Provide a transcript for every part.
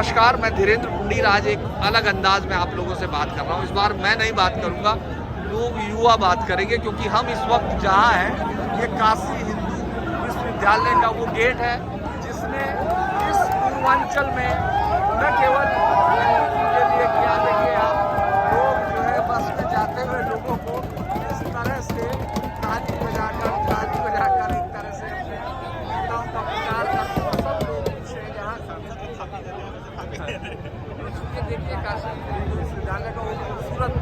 नमस्कार, मैं धीरेन्द्र पुंडीर। आज एक अलग अंदाज में आप लोगों से बात कर रहा हूँ। इस बार मैं नहीं बात करूँगा, लोग युवा बात करेंगे, क्योंकि हम इस वक्त जहाँ हैं ये काशी हिंदू विश्वविद्यालय का वो गेट है जिसने इस पूर्वांचल में न केवल के लिए किया, देखिए आप लोग जो है बस में जाते हुए लोगों को इस तरह से ताली बजाकर एक तरह से अपने नेताओं का प्रचार करते हैं। सब लोग से यहाँ देखिए काशी हिंदू विश्वविद्यालय का वो खूबसूरत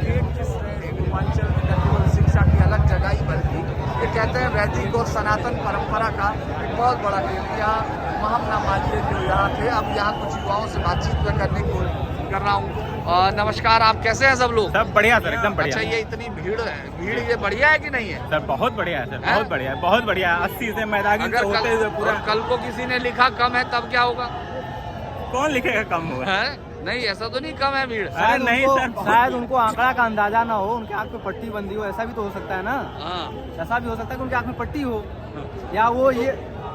गेट जिसमें पूर्वांचल में न केवल शिक्षा की अलग जगह ही बल्कि ये कहते हैं वैदिक और सनातन परंपरा का एक बहुत बड़ा केंद्र। यहाँ महामना मालिक जो यहाँ थे, अब यहाँ कुछ युवाओं से बातचीत में करने को कर रहा हूँ। नमस्कार, आप कैसे हैं सब लोग? सब बढ़िया सर, एकदम बढ़िया। अच्छा, ये इतनी भीड़ ये बढ़िया है कि नहीं है? सर बहुत बढ़िया है सर, बहुत बढ़िया, बहुत बढ़िया। 80 से मैदानी से होते हुए पूरा। कल को किसी ने लिखा कम है तब क्या होगा? कौन लिखेगा कम हुआ है? नहीं, ऐसा तो नहीं कम है भीड़। अरे नहीं सर, शायद उनको आंकड़ा का अंदाजा ना हो, उनके आंख में पट्टी बंदी हो, ऐसा भी तो हो सकता है ना। ऐसा भी हो सकता है कि उनके आंख में पट्टी हो, या वो ये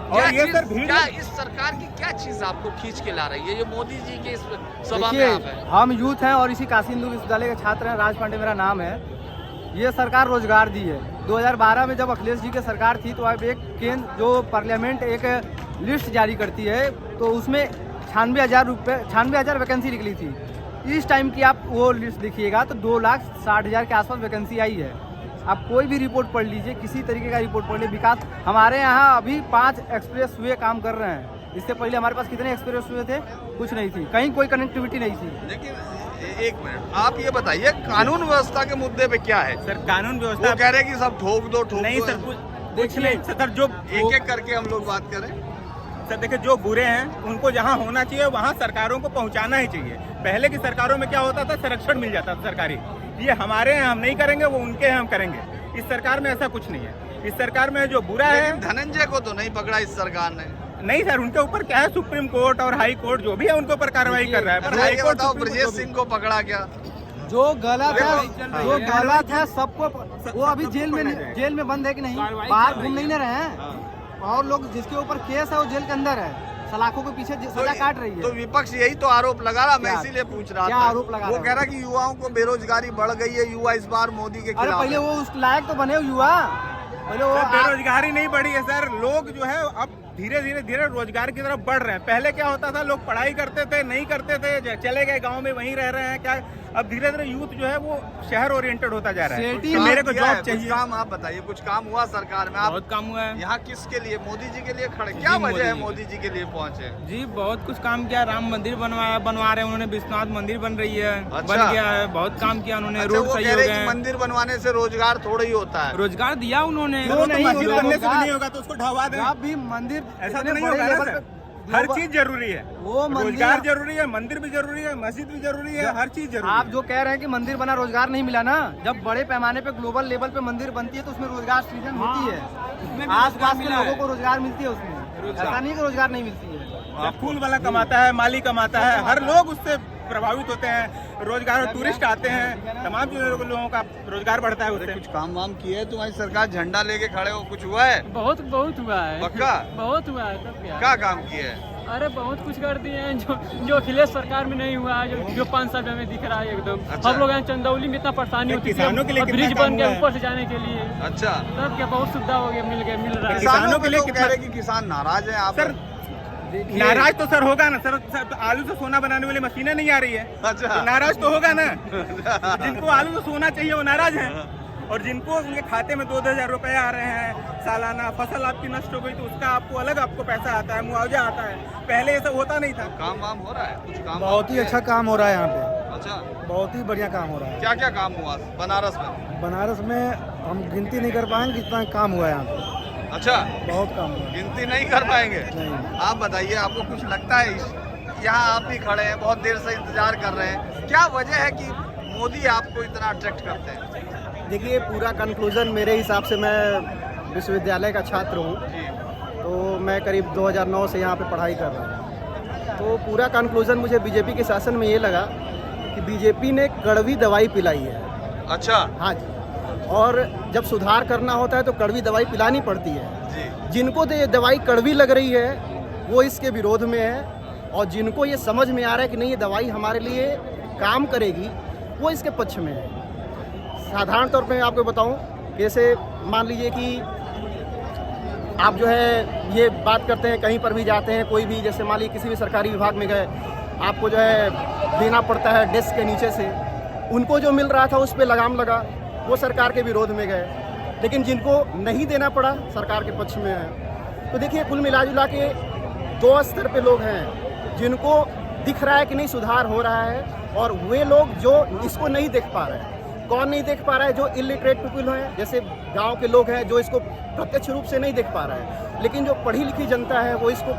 और ये सर भीड़। क्या इस सरकार की क्या चीज आपको खींच के ला रही है? ये मोदी जी के इस सभा में आप हैं। हम यूथ हैं और इसी काशी हिंदू विश्वविद्यालय के छात्र हैं। राज पांडे मेरा नाम है। ये सरकार रोजगार दी है। 2012 में जब अखिलेश जी की सरकार थी तो अब एक केंद्र जो पार्लियामेंट एक लिस्ट जारी करती है, तो उसमें 96,000 वैकेंसी निकली थी। इस टाइम की आप वो लिस्ट देखिएगा तो 2,60,000 के आसपास वैकेंसी आई है। आप कोई भी रिपोर्ट पढ़ लीजिए, किसी तरीके का रिपोर्ट पढ़ लीजिए। विकास हमारे यहाँ अभी 5 एक्सप्रेस वे काम कर रहे हैं। इससे पहले हमारे पास कितने एक्सप्रेस वे थे? कुछ नहीं थी, कहीं कोई कनेक्टिविटी नहीं थी। लेकिन एक मिनट, आप ये बताइए कानून व्यवस्था के मुद्दे पे क्या है? सर कानून व्यवस्था कह रहे हैं कि सब ठोक दो नहीं सर, कुछ नहीं सर। जो एक एक करके हम लोग बात करें सर, देखिए जो बुरे हैं उनको जहाँ होना चाहिए वहाँ सरकारों को पहुँचाना ही चाहिए। पहले की सरकारों में क्या होता था, संरक्षण मिल जाता था सरकारी। ये हमारे हैं, हम नहीं करेंगे, वो उनके हैं, हम करेंगे। इस सरकार में ऐसा कुछ नहीं है। इस सरकार में जो बुरा है, धनंजय को तो नहीं पकड़ा इस सरकार ने। नहीं सर, उनके ऊपर क्या है, सुप्रीम कोर्ट और हाई कोर्ट जो भी है उनके ऊपर कार्रवाई कर रहा है। हाई कोर्ट ब्रजेश सिंह को पकड़ा क्या? जो गलत है सबको, वो अभी जेल में बंद है कि नहीं? बाहर घूम नहीं ना रहे हैं। और लोग जिसके ऊपर केस है वो जेल के अंदर है, सलाखों के पीछे सजा काट रही है। तो विपक्ष यही तो आरोप लगा रहा, मैं इसीलिए पूछ रहा क्या था। आरोप लगा वो कह रहा कि युवाओं को बेरोजगारी बढ़ गई है, युवा इस बार मोदी के खिलाफ। पहले वो उस लायक तो बने युवा, पहले वो बेरोजगारी नहीं बढ़ी है सर। लोग जो है अब धीरे धीरे रोजगार की तरफ बढ़ रहे हैं। पहले क्या होता था, लोग पढ़ाई करते थे, नहीं करते थे, चले गए गांव में, वहीं रह रहे हैं। क्या अब धीरे धीरे यूथ जो है वो शहर ओरिएंटेड होता जा रहा है। तो मेरे को जॉब चाहिए। काम आप बताइए, कुछ काम हुआ सरकार में? बहुत काम हुआ है। यहाँ किसके लिए? मोदी जी के लिए खड़े? क्या वजह है मोदी जी के लिए पहुँचे? जी बहुत कुछ काम किया। राम मंदिर बनवा रहे हैं उन्होंने, विश्वनाथ मंदिर बन रही है, अच्छा। बन गया है। बहुत काम किया उन्होंने। अच्छा, रोड वो सही कह हो रहे गए। कि मंदिर बनवाने से रोजगार थोड़ा ही होता है। रोजगार दिया उन्होंने। मस्जिद बनने से नहीं होगा तो उसको ढवा दें। आप भी मंदिर ऐसा तो नहीं होगा ना सर। हर चीज जरूरी है। वो रोजगार जरूरी है, मंदिर भी जरूरी है, मस्जिद भी जरूरी है, हर चीज जरूरी है। आप जो कह रहे हैं कि मंदिर बना रोजगार नहीं मिला ना, जब बड़े पैमाने पे ग्लोबल लेवल पे मंदिर बनती है तो उसमें रोजगार सृजन होती है। आस पास के लोगों को रोजगार मिलती है उसमें। ऐसा नहीं कि रोजगार नहीं मिलती है। फूल वाला कमाता है, माली कमाता है, हर लोग उससे प्रभावित होते हैं। रोजगार, टूरिस्ट आते हैं, तमाम लोगों का रोजगार बढ़ता है उससे। कुछ काम वाम किए? तुम्हारी सरकार झंडा लेके खड़े हो, कुछ हुआ है? बहुत हुआ है। पक्का? बहुत हुआ है। तब क्या काम किए है? अरे बहुत कुछ कर दिए हैं जो अखिलेश सरकार में नहीं हुआ है, जो 5 साल में दिख रहा है एकदम। अच्छा। हम लोग यहाँ चंदौली में इतना परेशानी होती किसानों के लिए है, ब्रिज बन गया ऊपर से जाने के लिए। अच्छा, तब क्या बहुत सुविधा हो गया, मिल रहा है। किसानों के लिए कह रहे कि किसान नाराज हैं आप? सर नाराज तो सर होगा ना सर। आलू से सोना बनाने वाली मशीनें नहीं आ रही है। अच्छा, तो नाराज तो होगा ना। जिनको आलू से सोना चाहिए वो नाराज है, और जिनको उनके खाते में 2,000 रुपए आ रहे हैं सालाना, फसल आपकी नष्ट हो गई तो उसका आपको पैसा आता है, मुआवजा आता है। पहले ऐसा होता नहीं था। काम वाम हो रहा है? कुछ काम? बहुत ही अच्छा काम हो रहा है यहाँ पे। अच्छा, बहुत ही बढ़िया काम हो रहा है। क्या क्या काम हुआ बनारस में? बनारस में हम गिनती नहीं कर पाएंगे कितना काम हुआ है यहाँ पे। अच्छा, बहुत काम हुआ है। गिनती नहीं कर पाएंगे? नहीं। आप बताइए, आपको कुछ लगता है? यहाँ आप भी खड़े हैं, बहुत देर से इंतजार कर रहे हैं, क्या वजह है कि मोदी आपको इतना अट्रैक्ट करते हैं? देखिए, पूरा कंक्लूजन मेरे हिसाब से, मैं विश्वविद्यालय का छात्र हूँ, तो मैं करीब 2009 से यहाँ पे पढ़ाई कर रहा हूँ। तो पूरा कंक्लूजन मुझे बीजेपी के शासन में ये लगा कि बीजेपी ने कड़वी दवाई पिलाई है। अच्छा, हाँ जी। और जब सुधार करना होता है तो कड़वी दवाई पिलानी पड़ती है। जी। जिनको दवाई कड़वी लग रही है वो इसके विरोध में है, और जिनको ये समझ में आ रहा है कि नहीं ये दवाई हमारे लिए काम करेगी, वो इसके पक्ष में है। साधारण तौर पे मैं आपको बताऊं, जैसे मान लीजिए कि आप जो है ये बात करते हैं, कहीं पर भी जाते हैं, कोई भी जैसे मान लीजिए किसी भी सरकारी विभाग में गए, आपको जो है देना पड़ता है डेस्क के नीचे से, उनको जो मिल रहा था उस पर लगाम लगा, वो सरकार के विरोध में गए। लेकिन जिनको नहीं देना पड़ा सरकार के पक्ष में है। तो देखिए कुल मिला जुला के दो स्तर पे लोग हैं, जिनको दिख रहा है कि नहीं सुधार हो रहा है, और वे लोग जो इसको नहीं देख पा रहे हैं। कौन नहीं देख पा रहा है? जो इलिटरेट पीपल हैं, जैसे गांव के लोग हैं, जो इसको प्रत्यक्ष रूप से नहीं देख पा रहा है। लेकिन जो पढ़ी लिखी जनता है वो इसको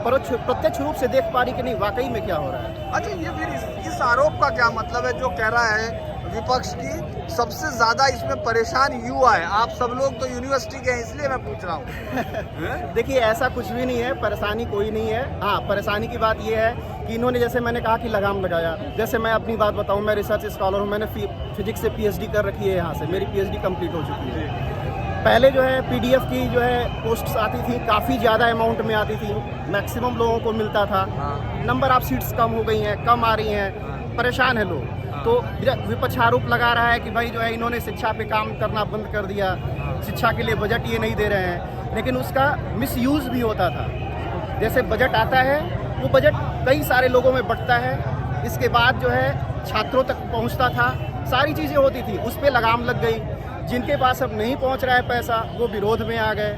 प्रत्यक्ष रूप से देख पा रही कि नहीं वाकई में क्या हो रहा है। अच्छा, ये फिर इस आरोप का क्या मतलब है जो कह रहा है विपक्ष की सबसे ज्यादा इसमें परेशान युवा है? आप सब लोग तो यूनिवर्सिटी के हैं, इसलिए मैं पूछ रहा हूँ। देखिए ऐसा कुछ भी नहीं है, परेशानी कोई नहीं है। हाँ, परेशानी की बात यह है कि इन्होंने, जैसे मैंने कहा कि लगाम लगाया। जैसे मैं अपनी बात बताऊं, मैं रिसर्च स्कॉलर हूं, मैंने फिजिक्स से पीएचडी कर रखी है यहाँ से, मेरी पीएचडी कंप्लीट हो चुकी है। पहले जो है पीडीएफ की जो है पोस्ट्स आती थी, काफ़ी ज़्यादा अमाउंट में आती थी, मैक्सिमम लोगों को मिलता था। नंबर ऑफ सीट्स कम हो गई हैं, कम आ रही हैं, परेशान है लोग। तो विपक्ष आरोप लगा रहा है कि भाई जो है इन्होंने शिक्षा पे काम करना बंद कर दिया, शिक्षा के लिए बजट ये नहीं दे रहे हैं। लेकिन उसका मिसयूज़ भी होता था। जैसे बजट आता है, वो बजट कई सारे लोगों में बंटता है, इसके बाद जो है छात्रों तक पहुंचता था, सारी चीज़ें होती थी, उस पर लगाम लग गई। जिनके पास अब नहीं पहुंच रहा है पैसा, वो विरोध में आ गए,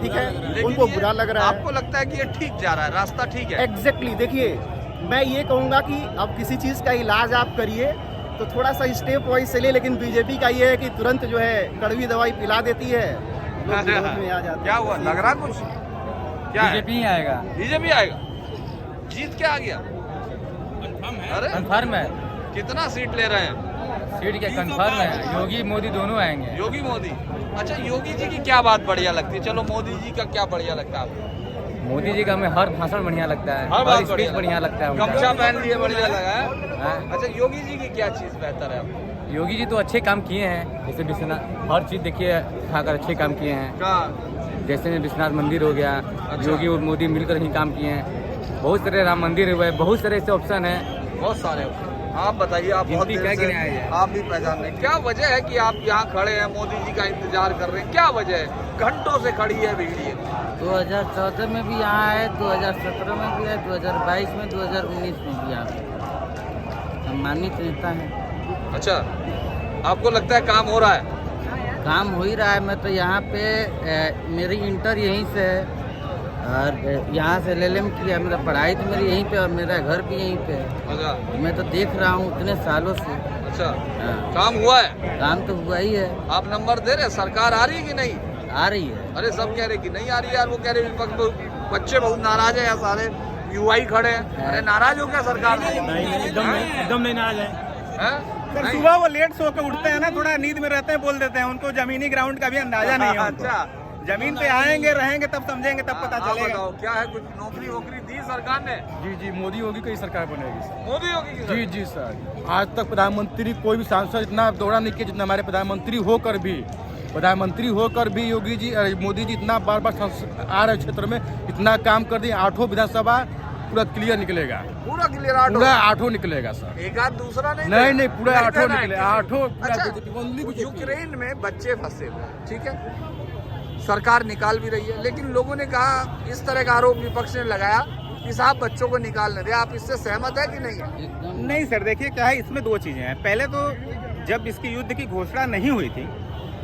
ठीक है, उनको बुरा लग रहा है। आपको लगता है कि ये ठीक जा रहा है, रास्ता ठीक है? एग्जैक्टली। देखिए मैं ये कहूँगा कि अब किसी चीज़ का इलाज आप करिए तो थोड़ा सा स्टेप वाइज चलिए, लेकिन बीजेपी का ये है कि तुरंत जो है कड़वी दवाई पिला देती है, लोग विरोध में आ जाते हैं। क्या हुआ, लग रहा कुछ? क्या बीजेपी ही आएगा। बीजेपी आएगा? जीत के आ गया? अरे कन्फर्म है, कितना सीट ले रहे हैं? सीट क्या कन्फर्म है, योगी मोदी दोनों आएंगे। योगी मोदी? अच्छा, योगी जी की क्या बात बढ़िया लगती है? चलो, मोदी जी का क्या बढ़िया लगता है आपको? मोदी जी का हमें हर भाषण बढ़िया लगता है, हर बात स्पीच बढ़िया लगता है। गमछा पहन लिए बढ़िया लगा है। हाँ। अच्छा, योगी जी की क्या चीज बेहतर है आपको? योगी जी तो अच्छे काम किए हैं, जैसे विश्वनाथ, हर चीज़ देखिए खाकर अच्छे काम किए हैं। जैसे विश्वनाथ मंदिर हो गया, योगी और मोदी मिलकर ही काम किए हैं। बहुत सारे राम मंदिर हुए, बहुत सारे ऐसे ऑप्शन हैं, बहुत सारे। आप बताइए, आप बहुत देर से आप भी पहचान रहे हैं, क्या वजह है कि आप यहाँ खड़े हैं, मोदी जी का इंतजार कर रहे हैं? क्या वजह है? घंटों से खड़ी है भीड़ ये। 2014 में भी यहाँ आए, 2017 में भी आए, 2022 में, 2019 में भी आए। सम्मानित नेता हैं। अच्छा, आपको लगता है काम हो रहा है? काम हो ही रहा है। मैं तो यहाँ पे मेरी इंटर यहीं से है और यहाँ से LLM किया। मेरा पढ़ाई तो मेरी यहीं पे और मेरा घर भी यहीं पे है। अच्छा, मैं तो देख रहा हूँ इतने सालों से। अच्छा, हाँ, काम हुआ है? काम तो हुआ ही है। आप नंबर दे रहे, सरकार आ रही है कि नहीं? आ रही है। अरे सब कह रहे कि नहीं आ रही यार, वो कह रहे विपक्ष, बच्चे बहुत नाराज है यार, सारे युवा ही खड़े हैं। अरे नाराज हो क्या सरकार से? एकदम नहीं नाराज है हैं? सर। नहीं? सुबह वो लेट सो के उठते हैं ना, थोड़ा नींद में रहते हैं, बोल देते हैं, उनको जमीनी ग्राउंड का भी अंदाजा नहीं है उनको। अच्छा, जमीन पे आएंगे रहेंगे तब समझेंगे, तब पता आप चलेगा। बताओ, क्या है, कुछ नौकरी वोकरी दी सरकार ने? जी, मोदी योगी की सरकार बनेगी। मोदी योगी की? जी सर, आज तक प्रधानमंत्री कोई भी सांसद इतना दौरा नहीं किया जितना हमारे प्रधानमंत्री होकर भी योगी जी, मोदी जी इतना बार बार आ रहे क्षेत्र में, इतना काम कर दिए। 8 विधानसभा पूरा क्लियर निकलेगा, पूरा क्लियर? 8 पूरा 8 निकलेगा सर। एक आध दूसरा नहीं? नहीं, पूरा 8 निकले, 8। अच्छा, यूक्रेन में बच्चे फंसे हुए, ठीक है, सरकार निकाल भी रही है, लेकिन लोगों ने कहा, इस तरह का आरोप विपक्ष ने लगाया कि साहब बच्चों को निकाल नहीं रहे। आप इससे सहमत है कि नहीं है? नहीं सर, देखिए क्या है, इसमें दो चीजें हैं। पहले तो जब इसकी युद्ध की घोषणा नहीं हुई थी,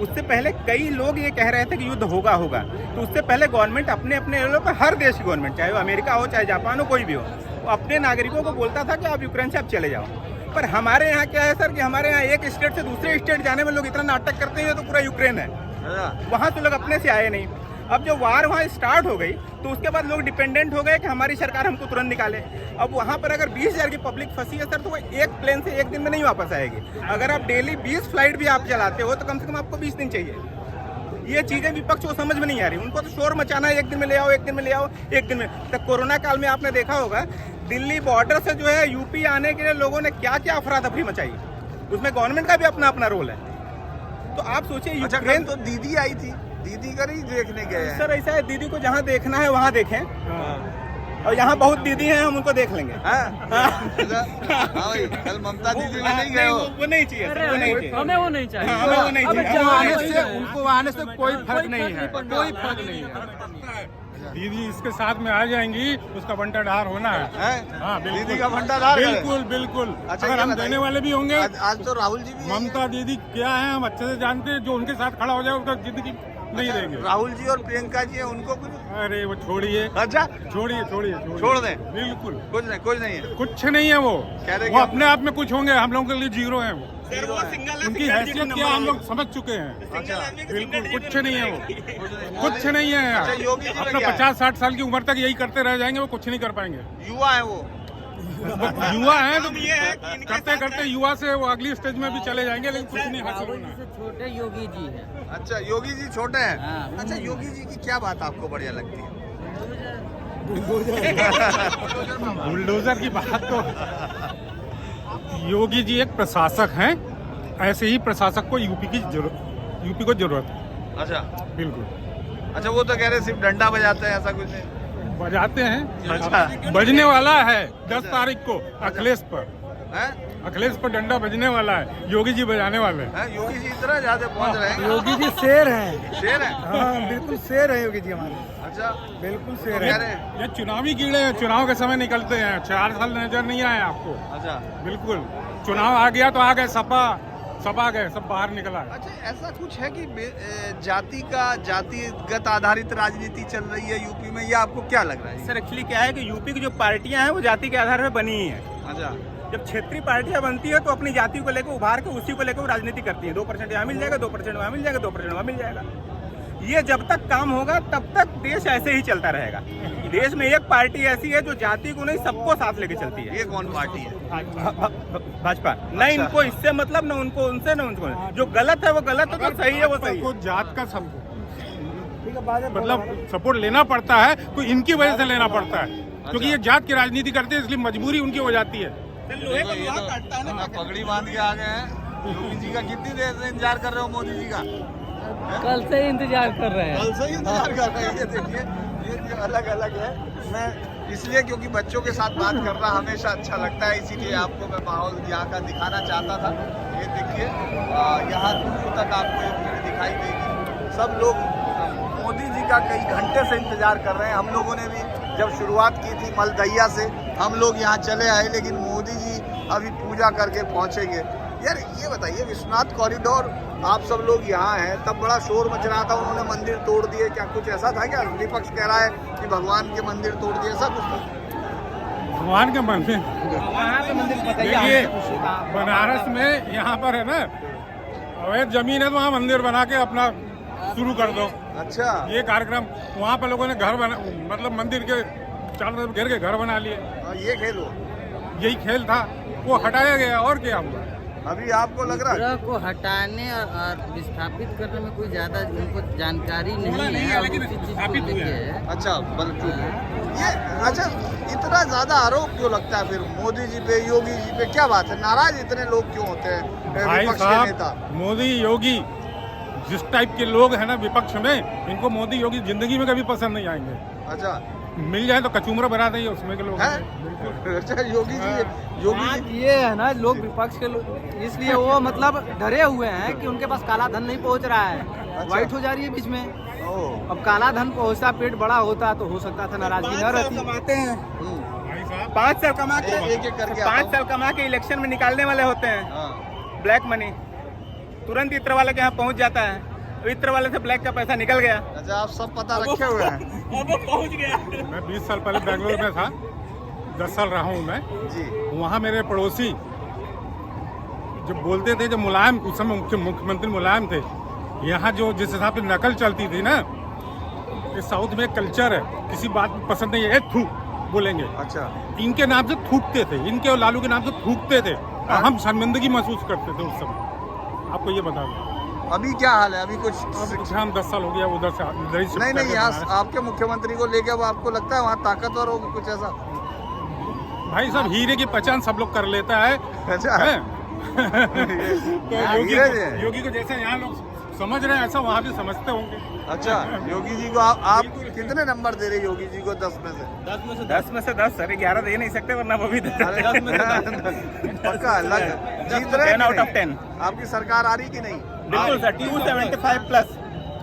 उससे पहले कई लोग ये कह रहे थे कि युद्ध होगा, तो उससे पहले गवर्नमेंट अपने लेवल पर, हर देश की गवर्नमेंट, चाहे वो अमेरिका हो चाहे जापान हो, कोई भी हो, वो अपने नागरिकों को बोलता था कि आप यूक्रेन से आप चले जाओ। पर हमारे यहाँ क्या है सर कि हमारे यहाँ एक स्टेट से दूसरे स्टेट जाने में लोग इतना नाटक करते हैं, तो पूरा यूक्रेन है, वहाँ तो लोग अपने से आए नहीं। अब जो वार वहाँ स्टार्ट हो गई तो उसके बाद लोग डिपेंडेंट हो गए कि हमारी सरकार हमको तुरंत निकाले। अब वहाँ पर अगर 20,000 की पब्लिक फंसी है सर, तो वो एक प्लेन से एक दिन में नहीं वापस आएगी। अगर आप डेली 20 फ्लाइट भी आप चलाते हो तो कम से कम आपको 20 दिन चाहिए। ये चीज़ें विपक्ष को समझ में नहीं आ रही, उनको तो शोर मचाना है, एक दिन में ले आओ, एक दिन में ले आओ, एक दिन में। तो कोरोना काल में आपने देखा होगा, दिल्ली बॉर्डर से जो है यूपी आने के लिए लोगों ने क्या क्या अफरा तफरी मचाई, उसमें गवर्नमेंट का भी अपना अपना रोल है। तो आप सोचिए, यूक्रेन तो दीदी आई थी, दीदी का नहीं देखने गए हैं। सर ऐसा है, दीदी को जहाँ देखना है वहाँ देखें। और यहाँ बहुत दीदी हैं, हम उनको देख लेंगे। हाँ भाई, कल ममता दीदी में नहीं गए हो? वो नहीं चाहिए, अरे वो नहीं चाहिए। हमें वो नहीं चाहिए। हमें वो नहीं अब चाहिए। जवान आने है, से उनको आने से कोई फर्क नहीं है, पड़ता। कोई फर्क नहीं है। दीदी इसके साथ में आ जाएंगी, उसका बंटाढार होना है। हैं? हाँ, बिल्कुल। दीदी का भंडार है? बिल्कुल बिल्कुल। अच्छा, अगर ये हम बताइए। देने वाले भी होंगे, आज तो राहुल जी भी ममता दीदी क्या है हम अच्छे से जानते हैं। जो उनके साथ खड़ा हो जाए उसका जिंदगी नहीं देंगे। राहुल जी और प्रियंका जी है, उनको कुछ अरे वो छोड़िए, अच्छा छोड़िए छोड़िए छोड़ दें? बिल्कुल कुछ नहीं है। कुछ नहीं है वो। कह रहे वो कि- अपने आप में कुछ होंगे, हम लोगों के लिए जीरो है वो। सर, वो सिंगल है, उनकी सिंगल हैसियत जी क्या को हम नंबर लोग समझ चुके हैं। अच्छा बिल्कुल कुछ नहीं है वो, कुछ नहीं है अच्छा, यार। योगी जी में अपना क्या है? 50-60 साल की उम्र तक यही करते रह जाएंगे, वो कुछ नहीं कर पाएंगे। युवा है वो। युवा है तो ये है कि इनके करते साथ करते युवा से वो अगली स्टेज में भी चले जाएंगे, लेकिन कुछ नहीं हासिल होना है। से छोटे योगी जी हैं। अच्छा, योगी जी छोटे हैं। हाँ। अच्छा, योगी जी की क्या बात आपको बढ़िया लगती है? बुलडोजर की बात तो, योगी जी एक प्रशासक हैं, ऐसे ही प्रशासक को यूपी को जरूरत है। अच्छा बिल्कुल अच्छा, वो तो कह रहे सिर्फ डंडा बजाते हैं, ऐसा कुछ नहीं। बजाते हैं। अच्छा। बजने वाला है 10 तारीख को अखिलेश पर। हैं? अखिलेश पर डंडा बजने वाला है, योगी जी बजाने वाले हैं। हैं? योगी जी इतना ज्यादा पहुंच रहे हैं? योगी जी शेर हैं। शेर है? हाँ, बिल्कुल शेर है योगी जी हमारे, अच्छा, बिल्कुल तो शेर कह है। रहे ये चुनावी कीड़े हैं, चुनाव के समय निकलते हैं। 4 साल नजर नहीं आए आपको? अच्छा बिल्कुल, चुनाव आ गया तो आ गए, सब आ गए, सब बाहर निकला है। अच्छा, ऐसा कुछ है कि जातिगत आधारित राजनीति चल रही है यूपी में, या आपको क्या लग रहा है? सर, एक्चुअली क्या है कि यूपी की जो पार्टियां हैं वो जाति के आधार पर बनी ही हैं। अच्छा जब क्षेत्रीय पार्टियां बनती है तो अपनी जाति को लेकर उभार के उसी को लेकर वो राजनीति करती है। 2% यहाँ मिल जाएगा, 2% वहाँ मिल जाएगा, 2% वहाँ मिल जाएगा। ये जब तक काम होगा तब तक देश ऐसे ही चलता रहेगा। देश में एक पार्टी ऐसी है जो जाति को नहीं सबको साथ लेके चलती है, ये कौन पार्टी है? भाजपा। न इनको इससे मतलब, न उनको उनसे, न उनको। जो गलत है वो गलत है, तो सही है वो सही है। को जात का मतलब सपोर्ट लेना पड़ता है तो इनकी वजह से लेना पड़ता है, क्योंकि ये जात की राजनीति करते हैं, इसलिए मजबूरी उनकी हो जाती है। लोहे का लोहा काटता है ना। हाँ, पगड़ी बांध के आ गए हैं। योगी जी का कितनी देर से इंतजार कर रहे हो? मोदी जी का कल से इंतजार कर रहे हैं। कल से ही इंतजार कर रहे हैं। ये देखिए, ये अलग अलग है। मैं इसलिए क्योंकि बच्चों के साथ बात करना हमेशा अच्छा लगता है, इसीलिए आपको मैं माहौल यहाँ का दिखाना चाहता था। ये देखिए, यहाँ दूर तक आपको ये भीड़ दिखाई देगी। सब लोग मोदी जी का कई घंटे से इंतजार कर रहे हैं। हम लोगों ने भी जब शुरुआत की थी मलदैया से, हम लोग यहाँ चले आए, लेकिन मोदी जी अभी पूजा करके पहुँचेंगे। यार ये बताइए, विश्वनाथ कॉरिडोर आप सब लोग यहाँ हैं, तब बड़ा शोर मच रहा था, उन्होंने मंदिर तोड़ दिए, क्या कुछ ऐसा था क्या? विपक्ष कह रहा है कि भगवान के मंदिर तोड़ दिए, ऐसा कुछ था? भगवान के मंदिर वहाँ पे मंदिर बताइए। देखिए, बनारस में यहाँ पर है ना अवैध जमीन है, तो वहाँ मंदिर बना के अपना शुरू कर दो। अच्छा, ये कार्यक्रम वहाँ पर लोगों ने घर बना, मतलब मंदिर के चारों तरफ घेर के घर बना लिए। ये खेल हो। यही खेल था, वो हटाया गया और क्या हुआ? अभी आपको लग रहा है? विग्रह को हटाने और विस्थापित करने में कोई ज्यादा उनको जानकारी नहीं है, और उसी चीज को लेके है। अच्छा, ये अच्छा, इतना ज्यादा आरोप क्यों लगता है फिर मोदी जी पे, योगी जी पे? क्या बात है, नाराज इतने लोग क्यों होते हैं भाई विपक्ष के नेता? साहब, मोदी योगी जिस टाइप के लोग हैं ना विपक्ष में, इनको मोदी योगी जिंदगी में कभी पसंद नहीं आएंगे। अच्छा, मिल जाए तो कचूमरा बना देंगे उसमें के लोग हैं? बिल्कुल। अच्छा, योगी बात जी ये है ना, लोग विपक्ष के लोग इसलिए वो मतलब डरे हुए हैं कि उनके पास काला धन नहीं पहुंच रहा है, व्हाइट हो जा रही है बीच में। ओह, अब काला धन पहुंचता, पेट बड़ा होता तो हो सकता था नाराजगी न रहती। कमाते हैं भाई साहब 5 साल कमा के, एक करके 5 साल कमा के इलेक्शन में निकालने वाले होते हैं। हाँ, ब्लैक मनी तुरंत इत्र वाले के यहाँ पहुँच जाता है, तो इत्र वाले से ब्लैक का पैसा निकल गया। अच्छा, आप सब पता रखे हुए हैं? अब वो पहुँच गया। मैं 20 साल पहले बेंगलोर में था, 10 साल रहा हूँ मैं। जी, वहाँ मेरे पड़ोसी जब बोलते थे, जब मुलायम उस समय मुख्यमंत्री मुलायम थे, यहाँ जो जिस हिसाब से नकल चलती थी ना, इस साउथ में एक कल्चर है, किसी बात में पसंद नहीं है थू बोलेंगे। अच्छा, इनके नाम से थूकते थे, इनके और लालू के नाम से थूकते थे, और हम शर्मिंदगी महसूस करते थे उस समय। आपको ये बता दूं, अभी क्या हाल है? अभी कुछ अब हम 10 साल हो गया उधर से इधर ही शिफ्ट नहीं, करके यहाँ बनारस। आपके मुख्यमंत्री को लेके अब आपको लगता है वहाँ ताकतवर होगी कुछ ऐसा? भाई साहब, हीरे की पहचान सब लोग कर लेता है, अच्छा, हैं? तो योगी को जैसे यहाँ लोग समझ रहे हैं, ऐसा वहाँ भी समझते होंगे। अच्छा, योगी जी को आप कितने नंबर दे रही योगी जी को 10 में से? 10 में से 10 सर, 11 दे नहीं सकते वरना वो भी 10 में से 10 पक्का लग जीत रहे 10 आउट ऑफ 10 आपकी सरकार आ रही कि नहीं? बिल्कुल सर, 275 प्लस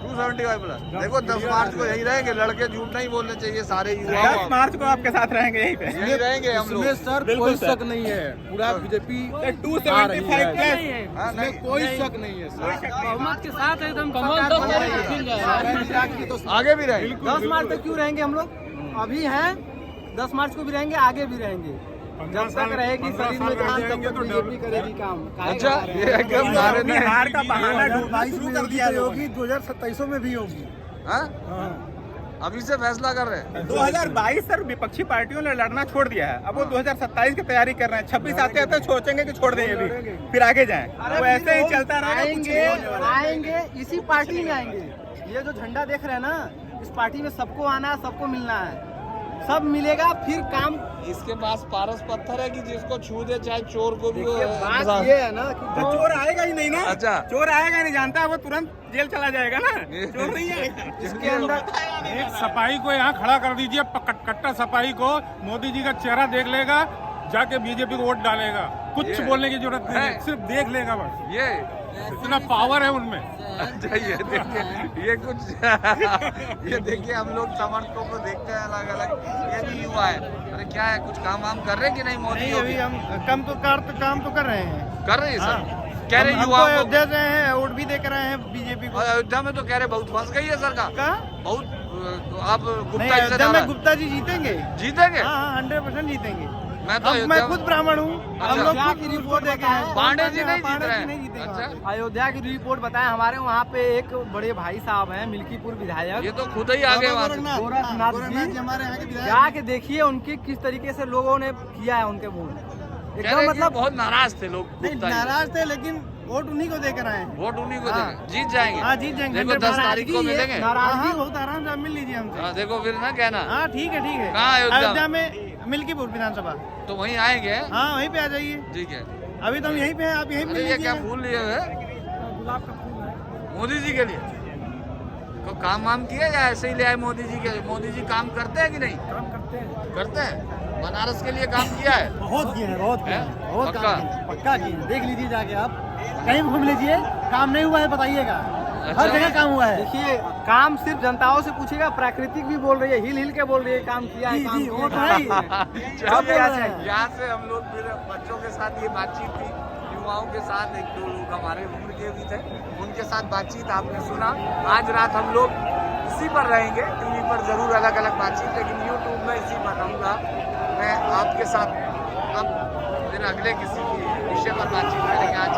275 प्लस। देखो 10 मार्च को यही रहेंगे, लड़के झूठ नहीं बोलने चाहिए सारे युवा 10 मार्च को आपके साथ रहेंगे यहीं पे। यही रहेंगे हम लोग। इसमें सर बिल्कुल कोई सर। शक नहीं है, पूरा बीजेपी 275 प्लस हाँ, नहीं, कोई शक नहीं है सर। बहुमत के साथ एकदम कमल 10 तारीख को खिल जाएगा। आगे भी रहेंगे। 10 मार्च तक क्यों रहेंगे हम लोग? अभी हैं, 10 मार्च को भी रहेंगे, आगे भी रहेंगे। जब तक रहेगी शरीर में जान तब तक बीजेपी करेगी काम। अच्छा, ये एकदम नारे में बिहार का बहाना ढूंढना शुरू कर दिया होगी। 2027 में भी होगी। हाँ? अभी से फैसला कर रहे हैं। 2022 सर विपक्षी पार्टियों ने लड़ना छोड़ दिया है, अब वो 2027 की तैयारी कर रहे हैं। 26 आते आते सोचेंगे कि छोड़ दें ये भी, फिर आगे जाएं। वो ऐसे ही चलता आएंगे आएंगे इसी पार्टी में आएंगे। ये जो झंडा देख रहे हैं ना, इस पार्टी में सबको आना है, सबको मिलना है, सब मिलेगा फिर काम। इसके पास पारस पत्थर है कि जिसको छू दे चाहे चोर को भी वो बात ये है ना कि तो चोर आएगा ही नहीं ना। अच्छा। चोर आएगा ही नहीं, जानता है वो तुरंत जेल चला जाएगा ना, चोर नहीं आएगा। इसके अंदर एक सपाही को यहाँ खड़ा कर दीजिए, कट्टा सपाही को, मोदी जी का चेहरा देख लेगा, जाके बीजेपी को वोट डालेगा। कुछ बोलने की जरूरत नहीं है, सिर्फ देख लेगा बस। ये इतना पावर है उनमें। अच्छा, ये देखिए, ये कुछ ये देखिए, हम लोग समर्थकों को देखते हैं अलग अलग। ये भी युवा है, अरे क्या है, कुछ काम वाम कर रहे हैं कि नहीं मोदी योगी? हम काम तो कर रहे हैं। कर रहे हैं सर, कह रहे युवाओं को दे रहे हैं, वोट भी दे कर रहे हैं बीजेपी को। अयोध्या में तो कह रहे बहुत फंस गई है सरकार, बहुत आप गुप्ता जी से अयोध्या ज्यादा में गुप्ता जी जीतेंगे। जीतेंगे। हाँ 100% जीतेंगे। मैं तो मैं अयोध्या खुद ब्राह्मण हूँ, हम अच्छा। लोग खुद की रिपोर्ट देखे हैं। पांडे जी नहीं जीत पांडे रहे जी नहीं हैं। जीतेंगे। अच्छा, अयोध्या की रिपोर्ट बताएं। हमारे वहाँ पे एक बड़े भाई साहब हैं, मिल्कीपुर विधायक ये तो खुद ही आगे वहाँ से। गोरखनाथ जी, हमारे यहाँ के विधायक। जाके देखिए उनकी किस तरीके से लोगों ने किया है उनके वोट। कह रहे एकदम हैं कि मतलब बहुत नाराज थे लोग गुप्ता जी से। नाराज थे, लेकिन वोट उन्हीं को देकर आए हैं। वोट उन्हीं को देंगे, जीत जाएंगे। हाँ जीत जाएंगे। देखो 10 तारीख को मिलेंगे। नाराजगी बहुत आराम से मिल लीजिए हमसे। हाँ, देखो फिर ना कहना। हाँ ठीक है ठीक है। कहाँ अयोध्या? अयोध्या में मिल्कीपुर विधानसभा। तो वहीं आएंगे। हाँ वहीं पे आ जाइए। ठीक है। अभी तो हम यहीं पे हैं, आप यहीं पे अरे मिल ये क्या लीजिए। फूल लिए हुए हैं? गुलाब का फूल है। मोदी जी के लिए तो काम वाम किया या ऐसे ही ले आए मोदी जी के? मोदी जी काम करते हैं कि नहीं? काम करते हैं। करते हैं। बनारस के लिए काम किया है? बहुत किए हैं, बहुत किए हैं? हैं, बहुत पक्का? काम किए हैं, पक्का किए हैं। देख लीजिए जाके आप, कहीं भी घूम लीजिए, काम नहीं हुआ है बताइएगा। अच्छा। हर जगह काम हुआ है। देखिए काम सिर्फ जनताओं से पूछेगा, प्राकृतिक भी बोल रही है, हिल हिल के बोल रही है काम किया है, जी, काम जी, किया वो तो है। है ही। सब चलिए, यहाँ से हैं। यहाँ से हम लोग फिर बच्चों के साथ ये बातचीत थी, युवाओं के साथ, एक दो लोग हमारे उम्र के भी थे, उनके साथ बातचीत आपने सुना। आज रात हम लोग इसी पर रहेंगे, टीवी पर जरूर अलग अलग बातचीत, लेकिन यूट्यूब में इसी पर रहूँगा मैं आपके साथ। अब फिर अगले किसी विषय पर बातचीत करेंगे। आज